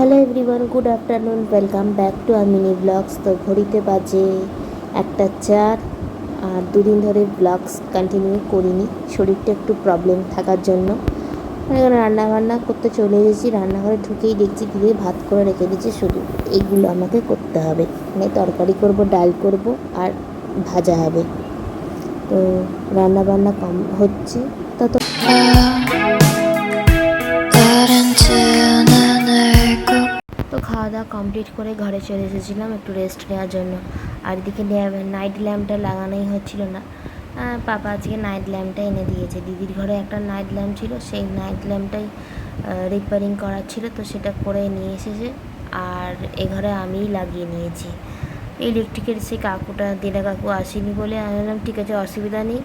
Hello everyone, good afternoon, welcome back to our mini blogs. তো ঘড়িতে বাজে 1টা 4। আর দুদিন ধরে ব্লগস কন্টিনিউ করিনি, শরীরটা একটু প্রবলেম থাকার জন্য। এখন রান্নাবান্না করতে চলে এসেছি। রান্নাঘরে ঢুকেই দেখছি দিদি ভাত করে রেখে দিয়েছে, শুধু এইগুলো আমাকে করতে হবে। মানে তরকারি করব, ডাল করব আর ভাজা হবে। তো রান্নাবান্না কম হচ্ছে তত। তো খাওয়া দাওয়া কমপ্লিট করে ঘরে চলে এসেছিলাম একটু রেস্ট নেওয়ার জন্য। আর এদিকে নাইট ল্যাম্পটা লাগানোই হচ্ছিল না। পাপা আজকে নাইট ল্যাম্পটা এনে দিয়েছে। দিদির ঘরে একটা নাইট ল্যাম্প ছিল, সেই নাইট ল্যাম্পটাই রিপেয়ারিং করার ছিল, তো সেটা করে নিয়ে এসেছে। আর এ ঘরে আমিই লাগিয়ে নিয়েছি। ইলেকট্রিকের সেই কাকুটা, দিদা কাকু আসেনি বলে আমি বললাম ঠিক আছে, অসুবিধা নেই,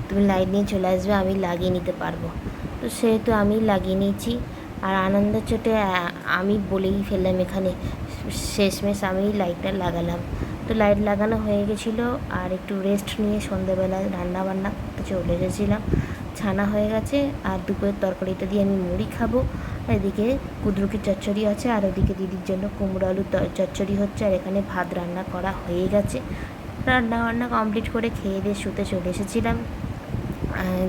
তুমি লাইট নিয়ে চলে আসবে, আমি লাগিয়ে নিতে পারবো। তো সেহেতু আমি লাগিয়ে নিয়েছি। আর আনন্দের চোটে আমি বলেই ফেললাম, এখানে শেষমেশ আমি লাইটটা লাগালাম। তো লাইট লাগানো হয়ে গেছিলো। আর একটু রেস্ট নিয়ে সন্ধ্যেবেলা রান্নাবান্না করতে চলে এসেছিলাম। ছানা হয়ে গেছে, আর দুপুরের তরকারিটা দিয়ে আমি মুড়ি খাবো। আর এদিকে কুদরুকি চচ্চড়ি আছে, আর ওদিকে দিদির জন্য কুমড়ো আলুর চচ্চড়ি হচ্ছে। আর এখানে ভাত রান্না করা হয়ে গেছে। রান্নাবান্না কমপ্লিট করে খেয়ে দিয়ে শুতে চলে এসেছিলাম।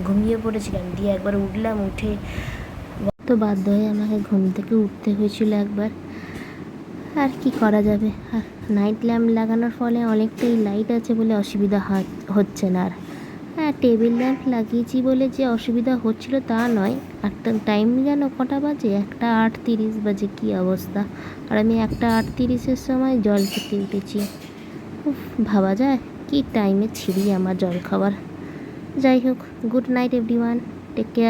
ঘুমিয়ে পড়েছিলাম, দিয়ে একবার উঠলাম, উঠে তো বাধ্য হয়ে আমাকে ঘুম থেকে উঠতে হয়েছিল একবার। আর কি করা যাবে। আর নাইট ল্যাম্প লাগানোর ফলে অনেকটাই লাইট আছে বলে অসুবিধা হচ্ছে না। আর হ্যাঁ, টেবিল ল্যাম্প লাগিয়েছি বলে যে অসুবিধা হচ্ছিল তা নয়। একটা টাইম যেন কটা বাজে, 1টা 8:30 বাজে, কী অবস্থা। আর আমি 1টা 8:30-এর সময় জল খেতে উঠেছি। ভাবা যায় কি টাইমে ছিঁড়ি আমার জল খাবার। যাই হোক, good night everyone, take care.